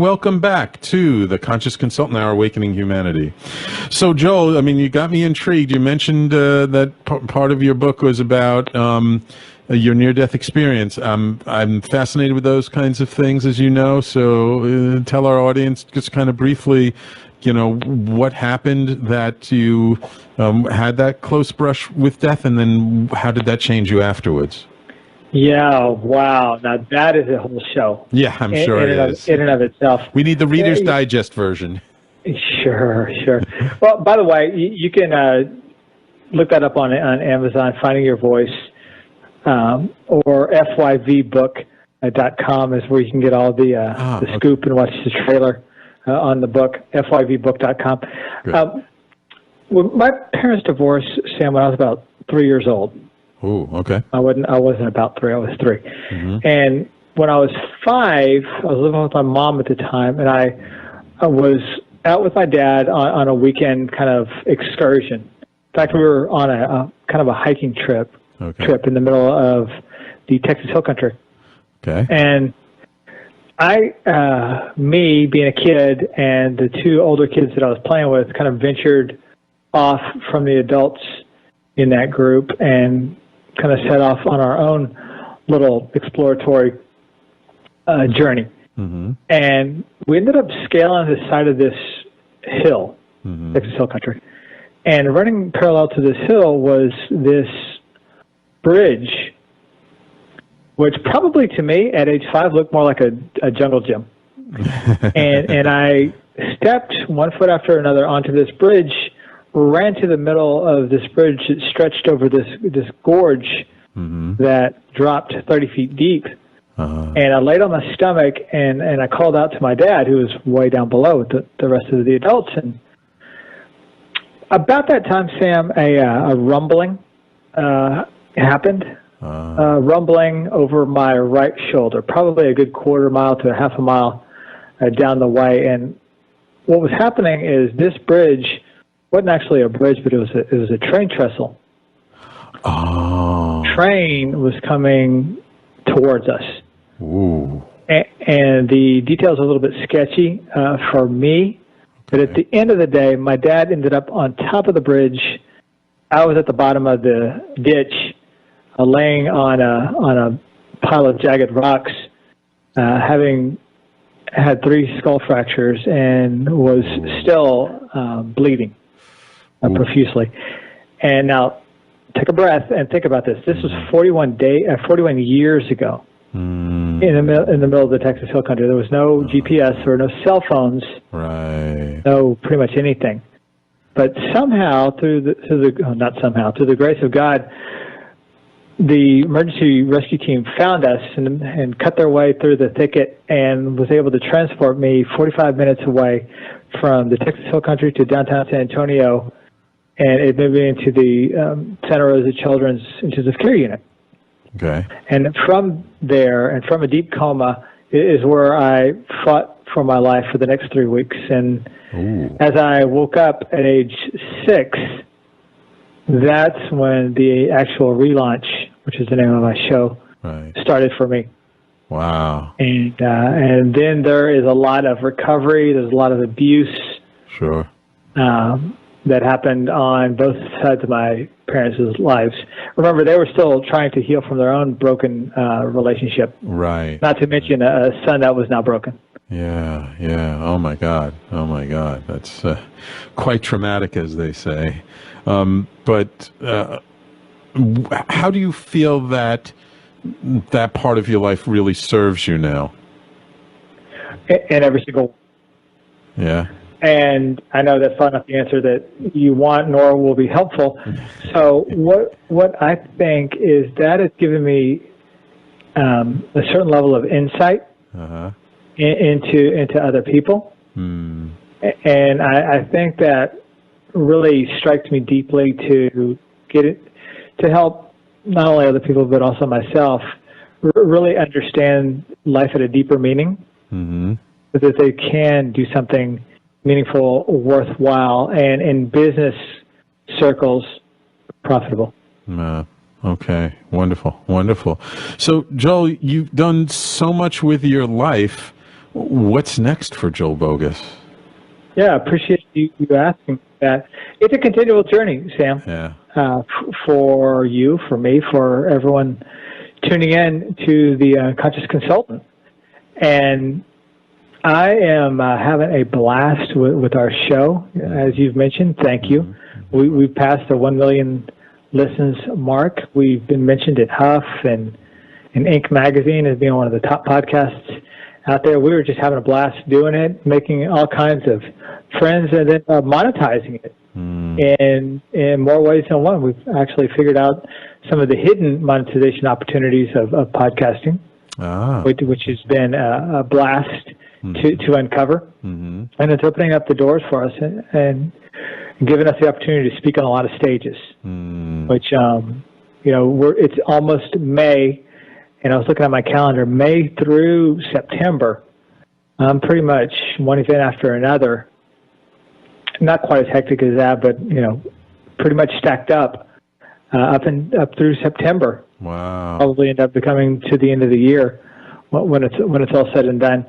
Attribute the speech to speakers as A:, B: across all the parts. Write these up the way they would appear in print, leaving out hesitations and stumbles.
A: welcome back to the Conscious Consultant Hour, Awakening Humanity. So, Joel, I mean, you got me intrigued. You mentioned that part of your book was about your near-death experience. I'm fascinated with those kinds of things, as you know. So, tell our audience just kind of briefly, you know, what happened that you had that close brush with death, and then how did that change you afterwards?
B: Yeah, wow. Now that is a whole show.
A: Yeah, I'm sure it is.
B: In and of itself.
A: We need the Reader's Digest version.
B: Sure. Well, by the way, you can look that up on Amazon, Finding Your Voice, or fyvbook.com is where you can get all the scoop and watch the trailer on the book, fyvbook.com. Well, my parents divorced, Sam, when I was about 3 years old.
A: Oh, okay.
B: I wasn't about 3. I was 3.
A: Mm-hmm.
B: And when I was 5, I was living with my mom at the time, and I was out with my dad on a weekend kind of excursion. In fact, we were on a kind of a hiking trip in the middle of the Texas Hill Country.
A: Okay.
B: And me being a kid and the 2 older kids that I was playing with kind of ventured off from the adults in that group and kind of set off on our own little exploratory journey.
A: Mm-hmm.
B: And we ended up scaling the side of this hill, Texas Hill Country. And running parallel to this hill was this bridge, which probably to me at age 5 looked more like a jungle gym. and I stepped one foot after another onto this bridge, ran to the middle of this bridge that stretched over this gorge that dropped 30 feet deep. And I laid on my stomach and I called out to my dad, who was way down below with the rest of the adults. And about that time, Sam, a rumbling happened. Rumbling over my right shoulder, probably a good quarter mile to a half a mile down the way. And what was happening is this bridge wasn't actually a bridge, but it was a train trestle.
A: Oh.
B: Train was coming towards us.
A: Ooh.
B: And the details are a little bit sketchy for me. But at the end of the day, my dad ended up on top of the bridge. I was at the bottom of the ditch, laying on a pile of jagged rocks, having had 3 skull fractures and was still bleeding profusely. And now, take a breath and think about this. This was 41 years ago in the middle of the Texas Hill Country. There was no GPS, there were no cell phones, no pretty much anything. But somehow, through the grace of God, the emergency rescue team found us and cut their way through the thicket and was able to transport me 45 minutes away from the Texas Hill Country to downtown San Antonio, and it moved me into the Santa Rosa Children's Intensive Care Unit.
A: Okay.
B: And from there, and from a deep coma, is where I fought for my life for the next 3 weeks. And as I woke up at age 6, that's when the actual relaunch, which is the name of my show, started for me.
A: Wow.
B: And then there is a lot of recovery. There's a lot of abuse.
A: Sure.
B: That happened on both sides of my parents' lives. Remember, they were still trying to heal from their own broken relationship.
A: Right.
B: Not to mention a son that was now broken.
A: Yeah. Oh my God. That's quite traumatic, as they say. But how do you feel that part of your life really serves you now?
B: In every single.
A: Yeah.
B: And I know that's not the answer that you want, nor will be helpful. So what I think is that it's given me a certain level of insight into other people. And I think that really strikes me deeply to get it, to help not only other people but also myself really understand life at a deeper meaning, so that they can do something meaningful, worthwhile, and in business circles, profitable.
A: Okay, wonderful. So, Joel, you've done so much with your life. What's next for Joel Boggess?
B: Yeah, I appreciate you asking that. It's a continual journey, Sam.
A: Yeah.
B: For you, for me, for everyone tuning in to the Conscious Consultant. And I am having a blast with our show, as you've mentioned. Thank you. We've passed the 1 million listens mark. We've been mentioned at Huff and in Inc. magazine as being one of the top podcasts out there. We were just having a blast doing it, making all kinds of friends, and then monetizing it in more ways than one. We've actually figured out some of the hidden monetization opportunities of podcasting, which has been a blast to uncover. And it's opening up the doors for us and giving us the opportunity to speak on a lot of stages, which, it's almost May. And I was looking at my calendar, May through September. I'm pretty much one event after another. Not quite as hectic as that, but pretty much stacked up up through September.
A: Wow! Probably
B: end up becoming to the end of the year when it's all said and done.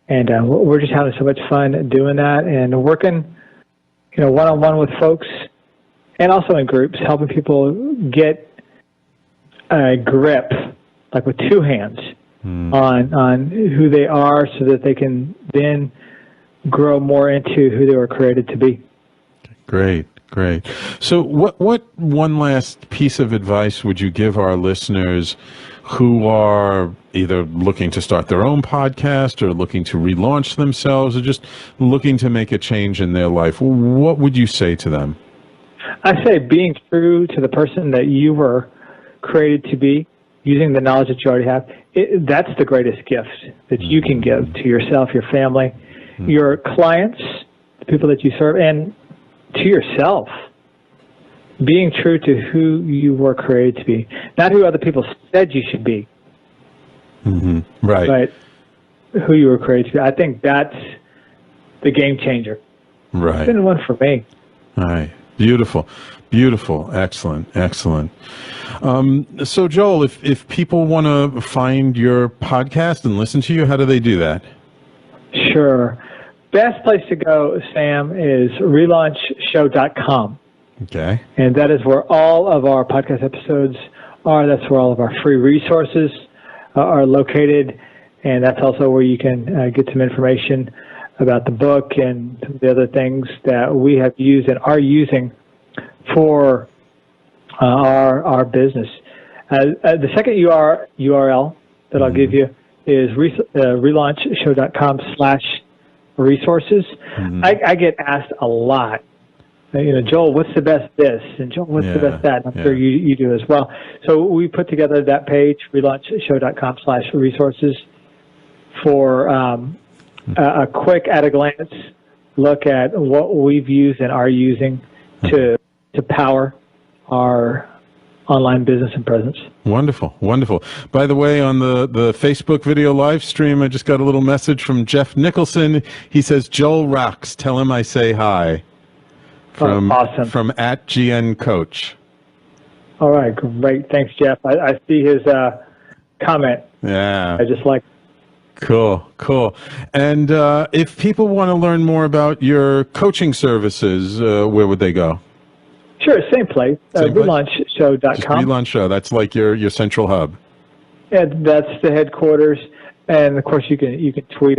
B: And we're just having so much fun doing that and working, one-on-one with folks, and also in groups, helping people get a grip, like with two hands, on who they are, so that they can then grow more into who they were created to be.
A: Great. So what one last piece of advice would you give our listeners who are either looking to start their own podcast or looking to relaunch themselves or just looking to make a change in their life? What would you say to them?
B: I say being true to the person that you were created to be, using the knowledge that you already have, that's the greatest gift that you can give to yourself, your family, your clients, the people that you serve, and to yourself. Being true to who you were created to be, not who other people said you should be.
A: Right.
B: But who you were created to be. I think that's the game changer.
A: Right.
B: It's been one for me.
A: All right. Beautiful. Excellent. So Joel, if people want to find your podcast and listen to you, how do they do that?
B: Sure. Best place to go, Sam, is relaunchshow.com.
A: Okay.
B: And that is where all of our podcast episodes are. That's where all of our free resources are located. And that's also where you can get some information about the book and some of the other things that we have used and are using for our business. The second URL that I'll give you is relaunchshow.com/resources. I get asked a lot, Joel, what's the best this? And Joel, what's the best that? And I'm sure you do as well. So we put together that page, relaunchshow.com/resources, for a quick at-a-glance look at what we've used and are using to power our online business and presence.
A: Wonderful. By the way, on the Facebook video live stream, I just got a little message from Jeff Nicholson. He says, Joel rocks. Tell him I say hi.
B: Awesome.
A: From @GNCoach.
B: All right, great. Thanks, Jeff. I see his comment.
A: Yeah.
B: I just like.
A: Cool. And if people want to learn more about your coaching services, where would they go?
B: Sure, same place. Relaunchshow.com.
A: Just Relaunch Show. That's like your central hub.
B: Yeah, that's the headquarters. And of course, you can tweet.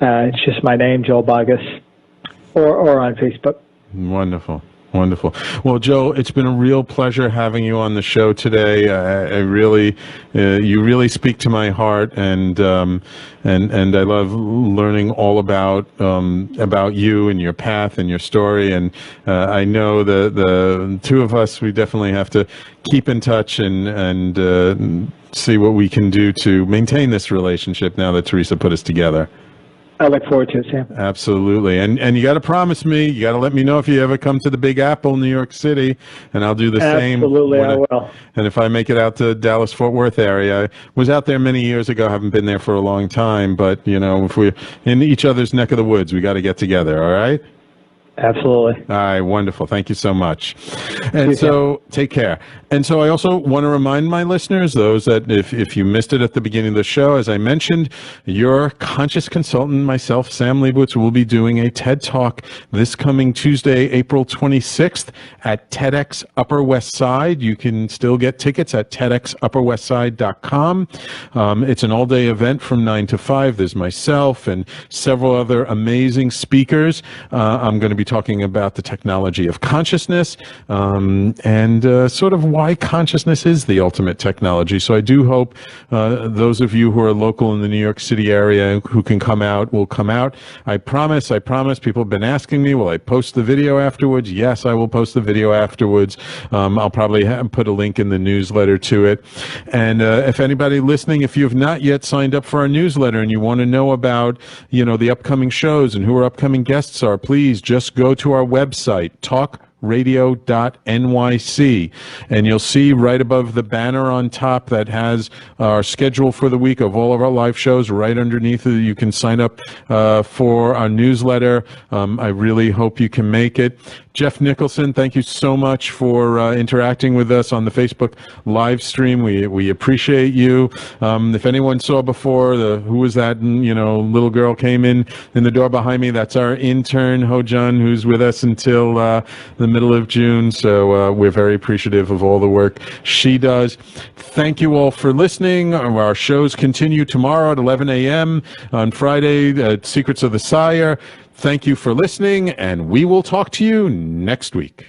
B: It's just my name, Joel Boggess, or on Facebook.
A: Wonderful. Well, Joe, it's been a real pleasure having you on the show today. I really, you really speak to my heart, and I love learning all about you and your path and your story. And I know the two of us, we definitely have to keep in touch and see what we can do to maintain this relationship now that Teresa put us together.
B: I look forward to it, Sam.
A: Absolutely. And you got to promise me, you got to let me know if you ever come to the Big Apple, New York City, and I'll do the same.
B: Absolutely, I will.
A: And if I make it out to Dallas-Fort Worth area, I was out there many years ago, haven't been there for a long time, but, if we're in each other's neck of the woods, we got to get together, all right?
B: Absolutely.
A: All right, wonderful. Thank you so much. And so take care. And so I also want to remind my listeners, those that if you missed it at the beginning of the show, as I mentioned, your conscious consultant, myself, Sam Liebowitz, will be doing a TED Talk this coming Tuesday, April 26th at TEDx Upper West Side. You can still get tickets at TEDxUpperWestSide.com. It's an all-day event from 9 to 5. There's myself and several other amazing speakers. I'm going to be talking about the technology of consciousness and sort of why consciousness is the ultimate technology. So I do hope those of you who are local in the New York City area who can come out will come out. I promise. People have been asking me, will I post the video afterwards? Yes, I will post the video afterwards. I'll probably put a link in the newsletter to it. And if anybody listening, if you have not yet signed up for our newsletter and you want to know about, the upcoming shows and who our upcoming guests are, please just go to our website, talkradio.nyc, and you'll see right above the banner on top that has our schedule for the week of all of our live shows. Right underneath it, you can sign up for our newsletter. I really hope you can make it. Jeff Nicholson, thank you so much for interacting with us on the Facebook live stream. We appreciate you. If anyone saw before, who was that, little girl came in the door behind me, that's our intern, Ho-Jun, who's with us until the middle of June. So we're very appreciative of all the work she does. Thank you all for listening. Our shows continue tomorrow at 11 a.m. on Friday, Secrets of the Sire. Thank you for listening, and we will talk to you next week.